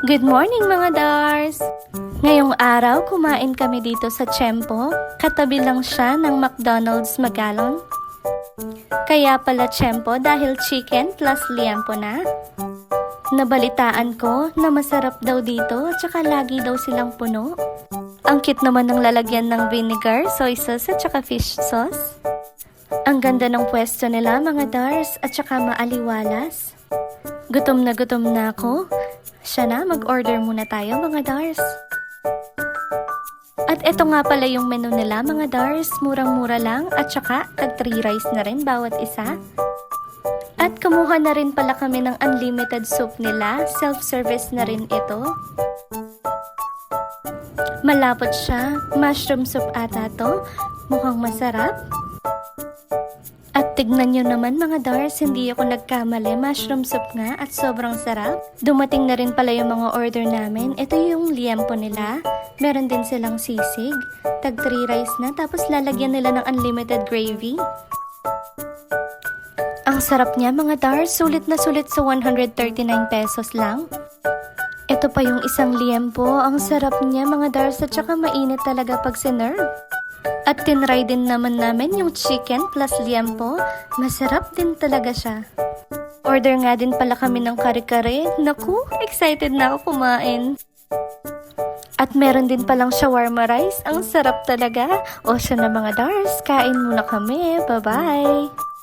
Good morning mga Dars! Ngayong araw, kumain kami dito sa Tiempo. Katabi lang siya ng McDonald's Magalon. Kaya pala Tiempo dahil chicken plus liempo na. Nabalitaan ko na masarap daw dito at saka lagi daw silang puno. Ang cute naman ng lalagyan ng vinegar, soy sauce at saka fish sauce. Ang ganda ng pwesto nila mga Dars at saka maaliwalas. Gutom na ako. Siya na, mag-order muna tayo mga Dars. At ito nga pala yung menu nila mga Dars, murang-mura lang at saka tag 3 rice na rin bawat isa. At kumuha na rin pala kami ng unlimited soup nila, self-service na rin ito. Malapot siya, mushroom soup ata to, mukhang masarap. At tignan nyo naman mga Dars, hindi ako nagkamali, mushroom soup nga at sobrang sarap. Dumating na rin pala yung mga order namin. Ito yung liempo nila, meron din silang sisig, tag 3 rice na, tapos lalagyan nila ng unlimited gravy. Ang sarap niya mga Dars, sulit na sulit sa 139 pesos lang. Ito pa yung isang liempo, ang sarap niya mga Dars at saka mainit talaga pag sinerve. At tinry din naman namin yung chicken plus liempo. Masarap din talaga siya. Order nga din pala kami ng kare-kare. Naku, excited na ako kumain. At meron din palang shawarma rice. Ang sarap talaga. O siya na mga Dars, kain muna kami. Bye-bye!